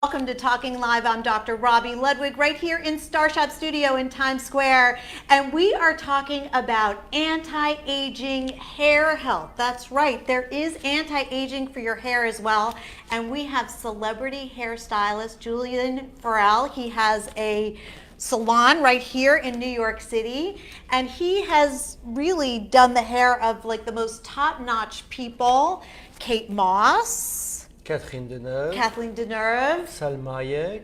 Welcome to Talking Live. I'm Dr. Robi Ludwig right here in Starshop Studio in Times Square. And we are talking about anti-aging hair health. That's right, there is anti-aging for your hair as well. And we have celebrity hairstylist Julien Farel. He has a salon right here in New York City. And he has really done the hair of like the most top-notch people. Kate Moss. Kathleen Deneuve, Salma,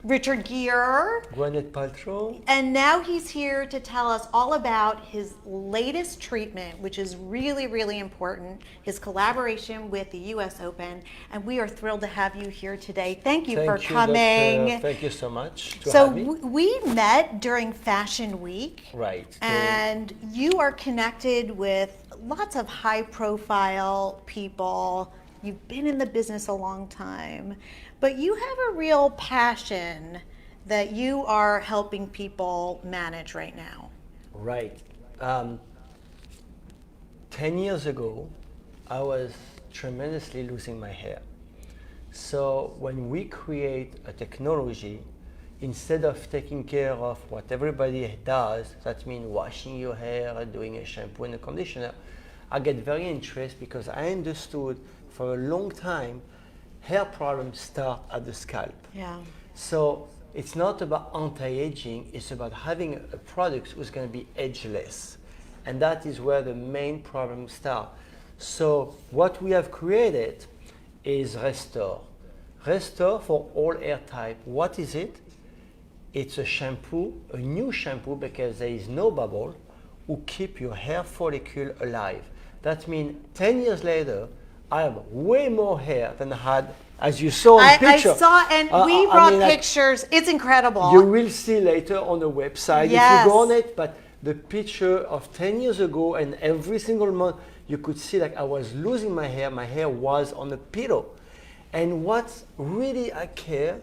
Richard Gere, Gwyneth Paltrow. And now he's here to tell us all about his latest treatment, which is really, really important, his collaboration with the US Open. And we are thrilled to have you here today. Thank you for coming. Thank you so much to So have me. We met during Fashion Week. Right. And you are connected with lots of high profile people. You've been in the business a long time, but you have a real passion that you are helping people manage right now. Right. 10 years ago, I was tremendously losing my hair. So when we create a technology, instead of taking care of what everybody does, that means washing your hair, doing a shampoo and a conditioner, I get very interested because I understood for a long time, hair problems start at the scalp. Yeah. So it's not about anti-aging, it's about having a product who's going to be ageless. And that is where the main problems start. So what we have created is Restore. Restore for all hair type. What is it? It's a shampoo, a new shampoo because there is no bubble, who keep your hair follicle alive. That means 10 years later, I have way more hair than I had, as you saw in the picture. I saw, and we brought pictures. It's incredible. You will see later on the website Yes. if you go on it, but the picture of 10 years ago and every single month, you could see like I was losing my hair was on a pillow. And what really I care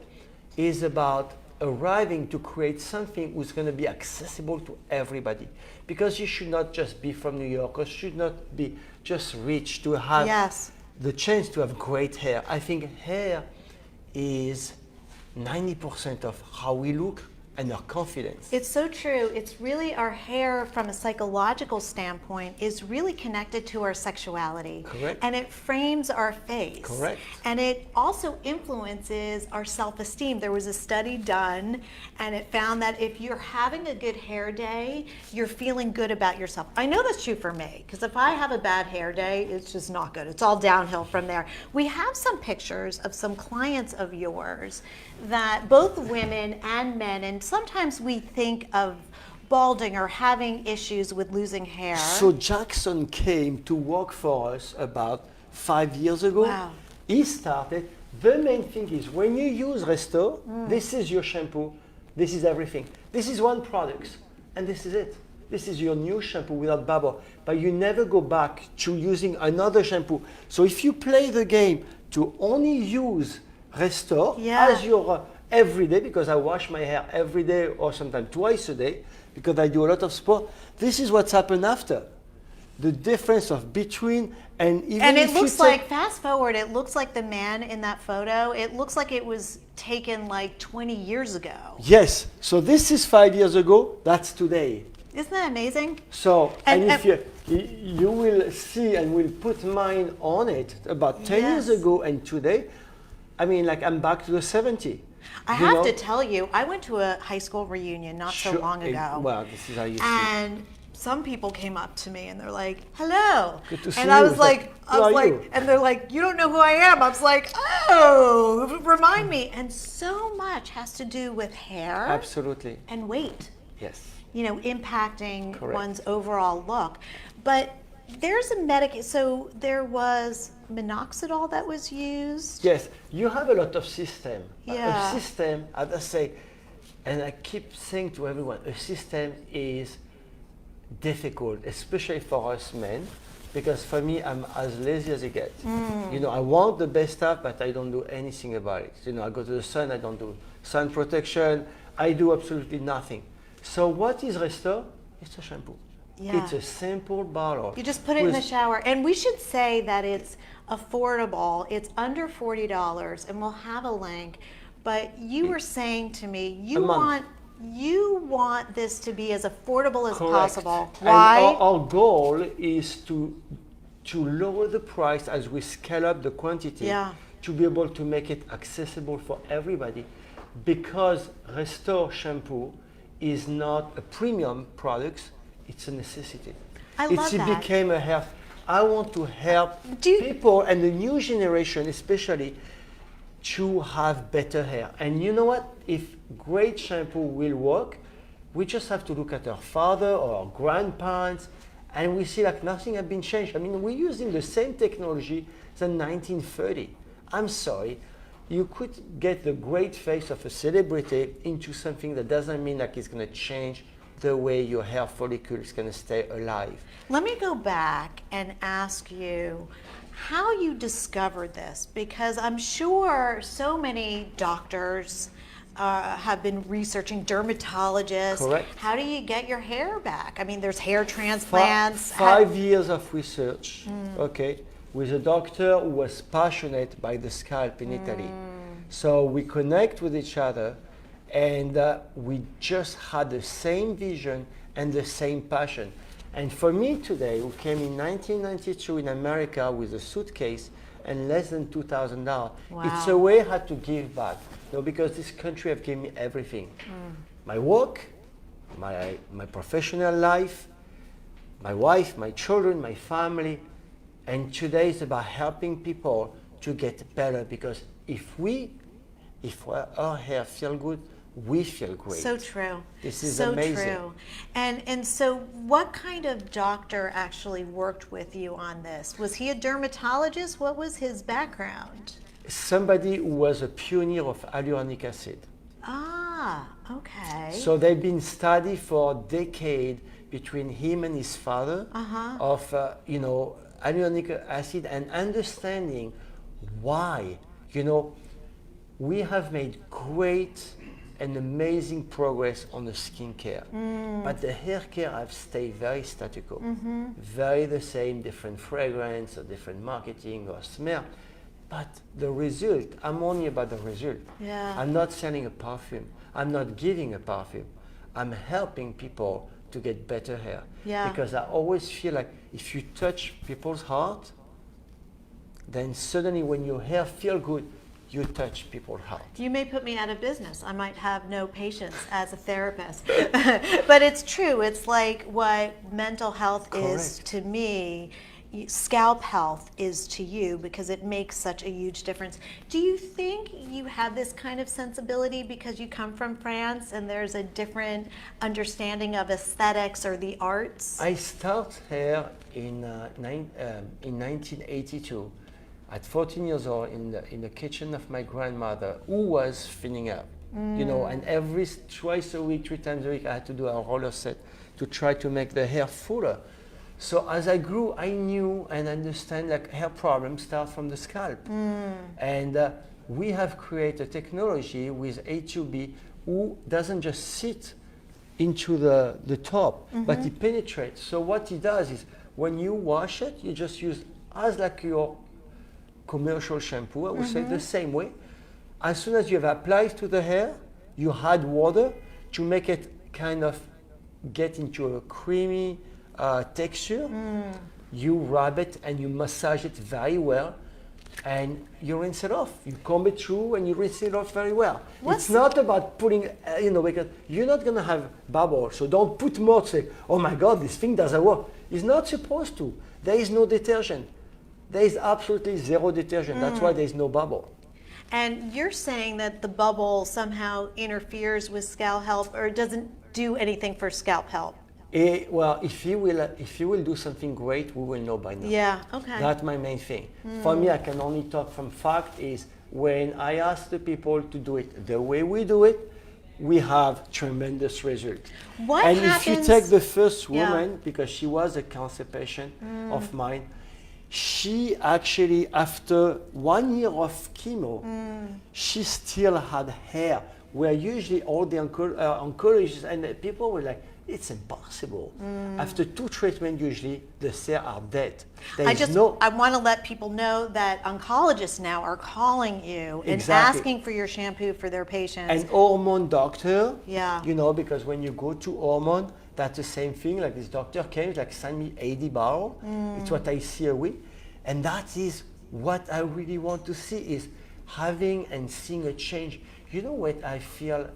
is about arriving to create something who's going to be accessible to everybody. Because you should not just be from New York or should not be just rich to have the chance to have great hair. I think hair is 90% of how we look and our confidence. It's so true. It's really our hair from a psychological standpoint is really connected to our sexuality. Correct. And it frames our face. Correct. And it also influences our self-esteem. There was a study done and it found that if you're having a good hair day, you're feeling good about yourself. I know that's true for me because if I have a bad hair day, it's just not good. It's all downhill from there. We have some pictures of some clients of yours that both women and men, and sometimes we think of balding or having issues with losing hair. So Jackson came to work for us about 5 years ago. Wow. He started. The main thing is when you use Restore, this is your shampoo, this is everything. This is one product, and this is it. This is your new shampoo without bubble, but you never go back to using another shampoo. So if you play the game to only use Restore as your every day, because I wash my hair every day or sometimes twice a day, because I do a lot of sport, this is what's happened after. The difference of between and even and it looks like, fast forward, it looks like the man in that photo, it looks like it was taken like 20 years ago. Yes, so this is 5 years ago, that's today. Isn't that amazing? So, and if you will see and will put mine on it about 10 years ago and today, I mean, like I'm back to the 70. I have to tell you, I went to a high school reunion not so long ago. Well, this is how you see. And some people came up to me and they're like, "Hello." Good to see and you. I was like, you? and they're like, "You don't know who I am." I was like, "Oh, remind me." And so much has to do with hair. Absolutely. And weight. Yes. You know, impacting one's overall look. But there's a so there was minoxidil that was used. Yes, you have a lot of system. Yeah. A system, as I say, and I keep saying to everyone, a system is difficult, especially for us men, because for me, I'm as lazy as it gets. You know, I want the best stuff, but I don't do anything about it. You know, I go to the sun, I don't do sun protection, I do absolutely nothing. So what is Restore? It's a shampoo. Yeah. It's a simple bottle. You just put it in the shower. And we should say that it's affordable. It's under $40, and we'll have a link. But you were saying to me, A month. you want this to be as affordable as Correct. possible. And Why? our goal is to lower the price as we scale up the quantity, Yeah. to be able to make it accessible for everybody, because Restore shampoo is not a premium product, it's a necessity. I love It that. became a health. I want to help Do you- people and the new generation especially to have better hair. And you know what? If great shampoo will work, we just have to look at our father or our grandparents, and we see like nothing has been changed. I mean, we're using the same technology than 1930. I'm sorry, you could get the great face of a celebrity into something that doesn't mean like it's going to change the way your hair follicle is going to stay alive. Let me go back and ask you how you discovered this, because I'm sure so many doctors have been researching, dermatologists. Correct. How do you get your hair back? I mean, there's hair transplants. Five years of research, okay, with a doctor who was passionate by the scalp in Italy. So we connect with each other, and we just had the same vision and the same passion. And for me today, who came in 1992 in America with a suitcase and less than $2,000, it's a way how to give back. You know, because this country have given me everything. My work, my professional life, my wife, my children, my family. And today is about helping people to get better, because if our hair feel good, we feel great. So true. This is so amazing. true. And so what kind of doctor actually worked with you on this? Was he a dermatologist? What was his background? Somebody who was a pioneer of hyaluronic acid. Ah, okay. So they've been studied for a decade between him and his father of hyaluronic acid, and understanding why. You know, we have made great and amazing progress on the skincare, but the hair care have stayed very statical, very the same, different fragrance or different marketing or smell. But the result, I'm only about the result. Yeah. I'm not selling a perfume. I'm not giving a perfume. I'm helping people to get better hair. Yeah. Because I always feel like if you touch people's heart, then suddenly when your hair feel good, you touch people's heart. You may put me out of business. I might have no patience as a therapist. But it's true. It's like what mental health is Correct. to me, scalp health is to you, because it makes such a huge difference. Do you think you have this kind of sensibility because you come from France and there's a different understanding of aesthetics or the arts? I start hair in 1982. At 14 years old, in the kitchen of my grandmother, who was thinning up, you know, and twice a week, 3 times a week, I had to do a roller set to try to make the hair fuller. So as I grew, I knew and understand like hair problems start from the scalp. And we have created technology with A2B who doesn't just sit into the top, but it penetrates. So what it does is when you wash it, you just use as like your commercial shampoo, I would say the same way. As soon as you have applied to the hair, you add water to make it kind of get into a creamy texture. You rub it and you massage it very well, and you rinse it off. You comb it through and you rinse it off very well. It's not about putting, because you're not going to have bubbles, so don't put more to say, oh my God, this thing doesn't work. It's not supposed to. There is no detergent. There is absolutely zero detergent. That's why there is no bubble. And you're saying that the bubble somehow interferes with scalp health, or doesn't do anything for scalp health? Well, if you will do something great, we will know by now. Yeah, okay. That's my main thing. For me, I can only talk from fact. Is when I ask the people to do it the way we do it, we have tremendous results. What and happens? if you take the first woman, because she was a cancer patient of mine, she actually, after 1 year of chemo, she still had hair. Where usually all the oncologists and the people were like, It's impossible. After 2 treatments, usually the hair are dead. I want to let people know that oncologists now are calling you and Exactly. asking for your shampoo for their patients. And hormone doctor, Yeah. you know, because when you go to hormone, that's the same thing. Like this doctor came, like send me 80 bottles. It's what I see a week. And that is what I really want to see, is having and seeing a change. You know what I feel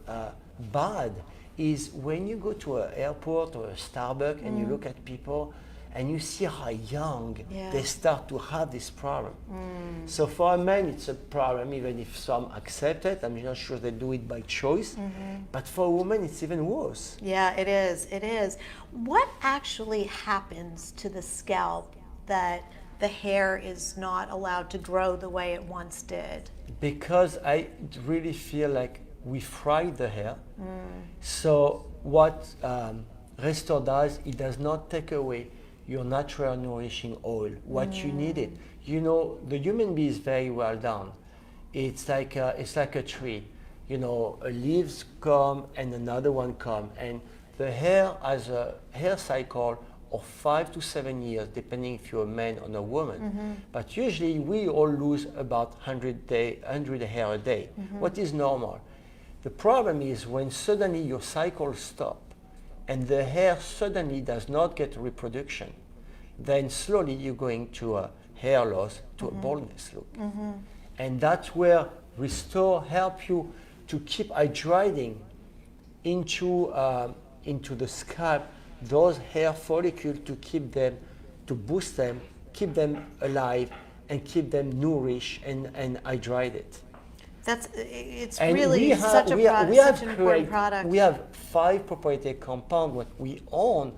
bad is when you go to an airport or a Starbucks and you look at people and you see how young they start to have this problem. So for a man, it's a problem, even if some accept it. I'm not sure they do it by choice. But for a woman, it's even worse. Yeah, it is. It is. What actually happens to the scalp that the hair is not allowed to grow the way it once did? Because I really feel like we fried the hair. So what Restore does, it does not take away your natural nourishing oil, what you needed. You know, the human being is very well done. It's like a tree. You know, leaves come and another one come, and the hair has a hair cycle of 5 to 7 years, depending if you're a man or a woman. But usually we all lose about 100 hair a day, what is normal. The problem is when suddenly your cycle stops and the hair suddenly does not get reproduction, then slowly you're going to a hair loss, to a baldness look. And that's where Restore help you to keep hydrating into the scalp those hair follicles, to keep them, to boost them, keep them alive, and keep them nourished and hydrated. It's And really such an important product. We have 5 proprietary compounds what we own,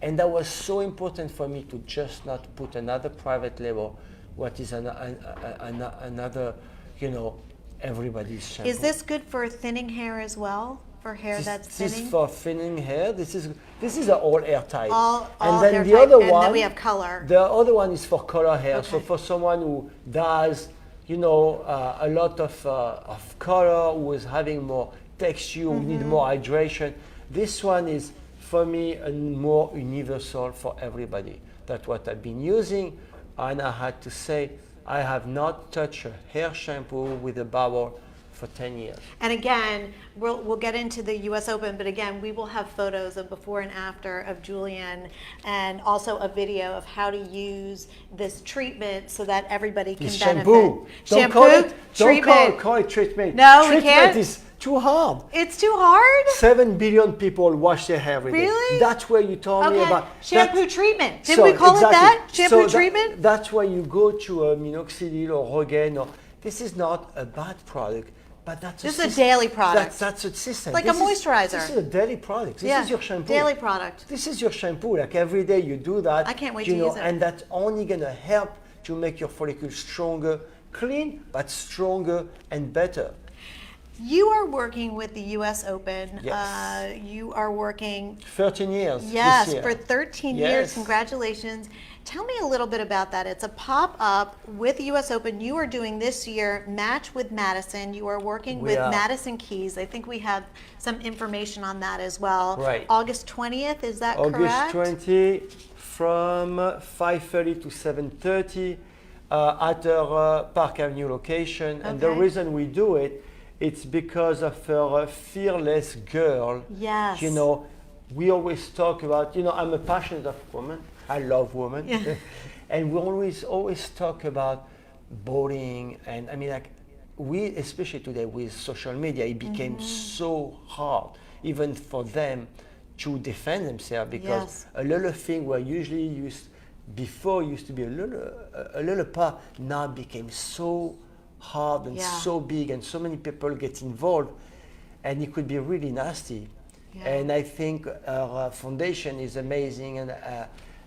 and that was so important for me to just not put another private label, what is another, you know, everybody's shampoo. Is this good for thinning hair as well? For hair that's thinning? This is for thinning hair. This is a all hair type. All and then hair the type. other And one, then we have color. The other one is for color hair. Okay. So for someone who does, you know, a lot of color, who is having more texture, who need more hydration. This one is, for me, a more universal for everybody. That's what I've been using, and I had to say, I have not touched a hair shampoo with a bubble for 10 years. And again, we'll get into the US Open, but again, we will have photos of before and after of Julien, and also a video of how to use this treatment so that everybody can This benefit. shampoo. Don't call it treatment. No, we treatment can't? is too hard. It's too hard? 7 billion people wash their hair every day. Really? That's where you told me about. Shampoo treatment. Did we call it that? Shampoo treatment? That's why you go to a minoxidil or Rogaine. Or, this is not a bad product, but that's This is a daily product. That's a system. Like a moisturizer. This is a daily product. This is your shampoo. Daily product. This is your shampoo. Like every day you do that. I can't wait to use it. And that's only gonna help to make your follicles stronger, clean, but stronger and better. You are working with the US Open. Yes. You are working 13 years. Yes, this year. for 13 Yes. years. Congratulations. Tell me a little bit about that. It's a pop-up with the US Open. You are doing this year Match with Madison. You are working with Madison Keys. I think we have some information on that as well. Right. August 20th, is that August correct? 20 from 5:30 to 7:30 at our Park Avenue location. And the Okay. reason we do it, it's because of her fearless girl. Yes. You know, we always talk about, you know, I'm a passionate woman. I love women. Yeah. And we always talk about bullying. And I mean, like, we, especially today with social media, it became so hard, even for them to defend themselves, because a little thing where usually used to be a little part, now became so hard and so big, and so many people get involved, and it could be really nasty. And I think our foundation is amazing,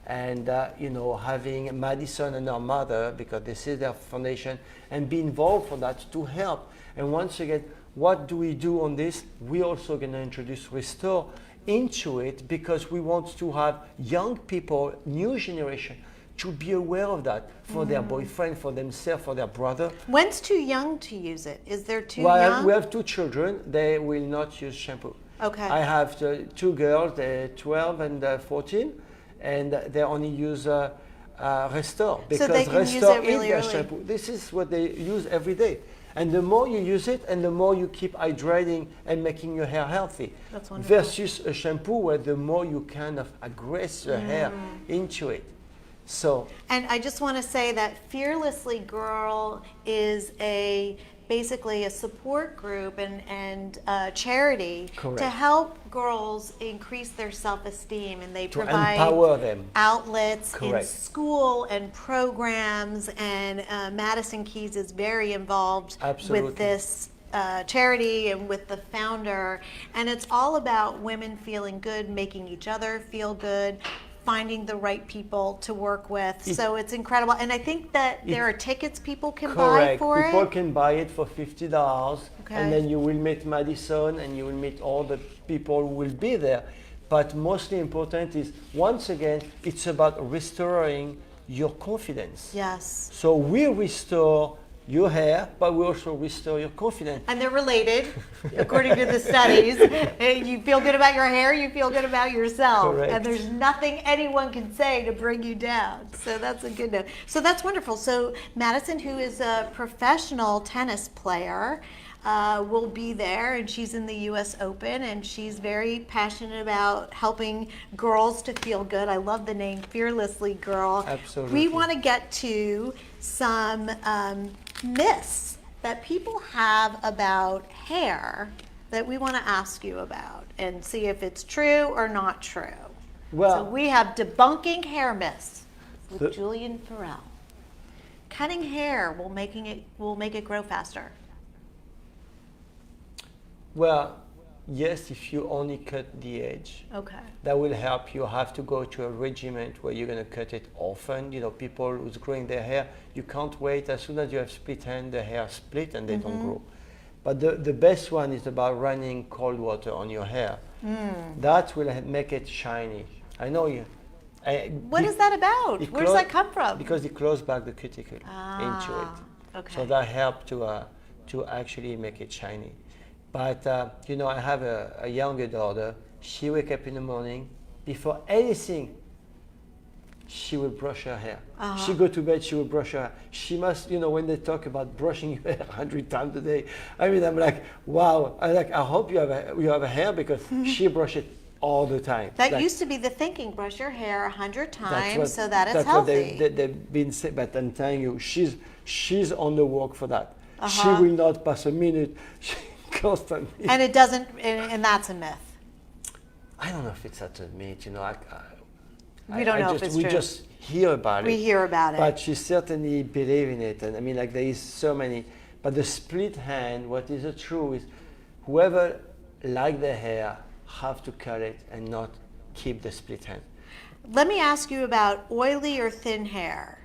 and you know, having Madison and her mother, because this is their foundation, and be involved for that to help. And once again, what do we do on this? We're also going to introduce Restore into it, because we want to have young people, new generation, to be aware of that for their boyfriend, for themselves, for their brother. When's too young to use it? Is there too Well, young? we have 2 children. They will not use shampoo. I have two girls, they're 12 and 14, and they only use Restore because so they can Restore use it really is their early. shampoo. This is what they use every day. And the more you use it, and the more you keep hydrating and making your hair healthy. That's wonderful. Versus a shampoo where the more you kind of aggress your hair into it. So. And I just want to say that Fearlessly Girl is basically a support group and charity Correct. to help girls increase their self-esteem, and they To provide empower them. outlets in Correct. school and programs, and Madison Keys is very involved Absolutely. with this charity and with the founder, and it's all about women feeling good, making each other feel good, finding the right people to work with. So it's incredible. And I think that there are tickets people can buy for People it. can buy it for $50, Okay. and then you will meet Madison, and you will meet all the people who will be there. But mostly important is, once again, it's about restoring your confidence. Yes. So we restore your hair, but we also restore your confidence. And they're related, according to the studies. You feel good about your hair, you feel good about yourself. Correct. And there's nothing anyone can say to bring you down. So that's a good note. So that's wonderful. So Madison, who is a professional tennis player, will be there, and she's in the U.S. Open, and she's very passionate about helping girls to feel good. I love the name Fearlessly Girl. Absolutely. We want to get to some myths that people have about hair that we want to ask you about and see if it's true or not true. Well, So we have debunking hair myths with The- Julien Farel. Cutting hair will make it grow faster. well, yes, if you only cut the edge, Okay. that will help. You have to go to a regimen where you're going to cut it often. You know, people who's growing their hair, you can't wait. As soon as you have split hand, the hair split and they don't grow. But the best one is about running cold water on your hair. That will make it shiny. I know you. What is that about? it Where does clo- that come from? Because it closes back the cuticle into it. Okay. So that helps to actually make it shiny. But you know, I have a younger daughter. She wake up in the morning, before anything, she will brush her hair. She go to bed, she will brush her hair. She must, you know, when they talk about brushing your hair 100 times a day, I mean, I'm like, wow. I hope you have a hair because she brush it all the time. That Like, used to be the thinking, brush your hair 100 that's times what- so that it's that's healthy. what they've been saying. But I'm telling you, she's on the work for that. She Uh-huh. will not pass a minute. She constantly. And it doesn't, and that's a myth. I don't know if it's such a myth, you know. We don't know if it's we true. just hear about it. We hear about it. But she certainly believes in it. And I mean, like, there is so many. But the split hand, what is the truth is, whoever like their hair have to cut it and not keep the split hand. Let me ask you about oily or thin hair.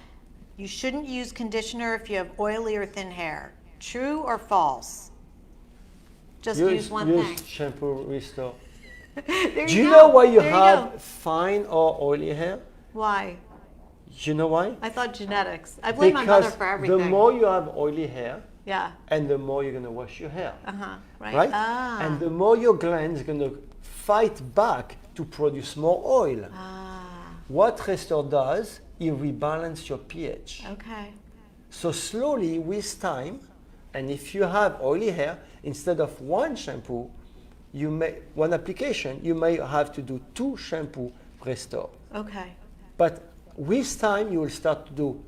You shouldn't use conditioner if you have oily or thin hair. True or false? Just use one thing. Shampoo Restore. There Do you go. know why you There have go. fine or oily hair? Why? Do you know why? I thought genetics. I blame my mother for everything. the more you have oily hair, Yeah. and the more you're going to wash your hair. Uh-huh. Right. Right? Ah. And the more your glands are going to fight back to produce more oil. What Restore does, it rebalances your pH. Okay. So slowly, with time, and if you have oily hair, instead of one shampoo, one application, you may have to do 2 shampoo Restore. Okay. But with time, you will start to do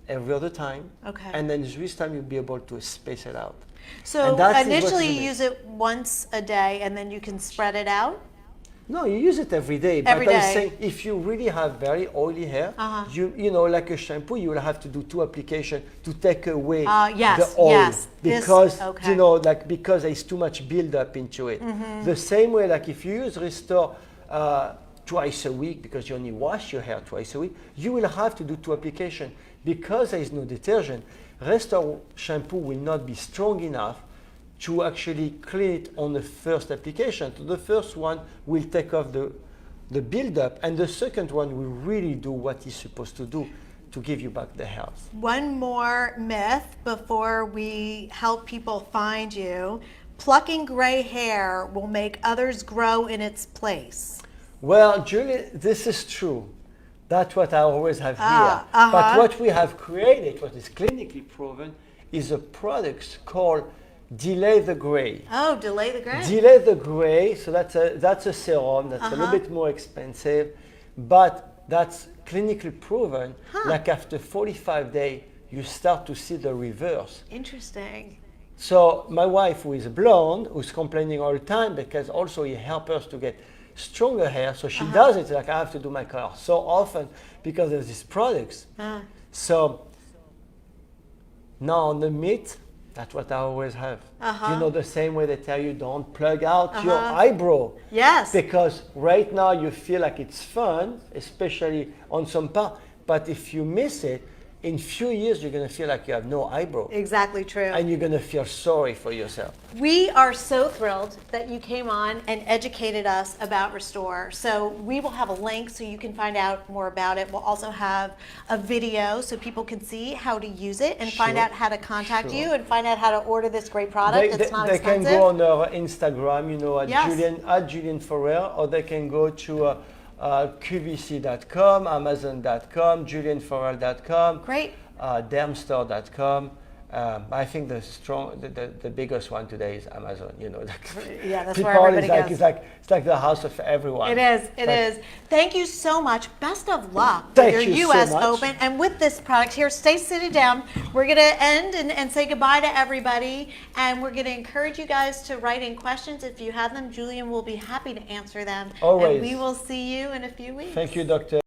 every other time. Okay. And then with time, you'll be able to space it out. So And that is what initially you you need. use it once a day and then you can spread it out? No, you use it every day. Every but I'm day. saying if you really have very oily hair, you know, like a shampoo, you will have to do 2 applications to take away Yes, the oil. yes. Because Okay. you know, like because there's too much buildup into it. The same way, like if you use Restore twice a week because you only wash your hair twice a week, you will have to do 2 applications because there is no detergent. Restore shampoo will not be strong enough to actually clean it on the first application. So the first one will take off the buildup, and the second one will really do what it's supposed to do to give you back the health. One more myth before we help people find you. plucking gray hair will make others grow in its place. Well, Julie, this is true. That's what I always have here. Uh-huh. But what we have created, what is clinically proven, is a product called Delay the Gray. Oh, delay the gray. Delay the Gray, so that's a serum that's a little bit more expensive, but that's clinically proven. Like after 45 days, you start to see the reverse. Interesting. So my wife, who is blonde, who's complaining all the time because also it helps us to get stronger hair, so she does it. Like I have to do my color so often because of these products. So now on the meat, that's what I always have. You know, the same way they tell you don't plug out your eyebrow. Yes. Because right now you feel like it's fun, especially on some part, but if you miss it, in few years you're gonna feel like you have no eyebrow. Exactly true. And you're gonna feel sorry for yourself. We are so thrilled that you came on and educated us about Restore. So we will have a link so you can find out more about it. We'll also have a video so people can see how to use it and find out how to contact you and find out how to order this great product. It's not they expensive. can go on our Instagram, you know, at Yes. Julien Farel, or they can go to qvc.com, amazon.com, julienfarel.com, Great. dermstore.com. I think the biggest one today is Amazon. You know, Yeah, that's people where everybody is like, goes. It's like the house of everyone. It is. It is. Thank you so much. Best of luck with Thank your you so U.S. much. Open and with this product here. Stay seated down. We're going to end and say goodbye to everybody. And we're going to encourage you guys to write in questions. If you have them, Julien will be happy to answer them. Always. And we will see you in a few weeks. Thank you, Doctor.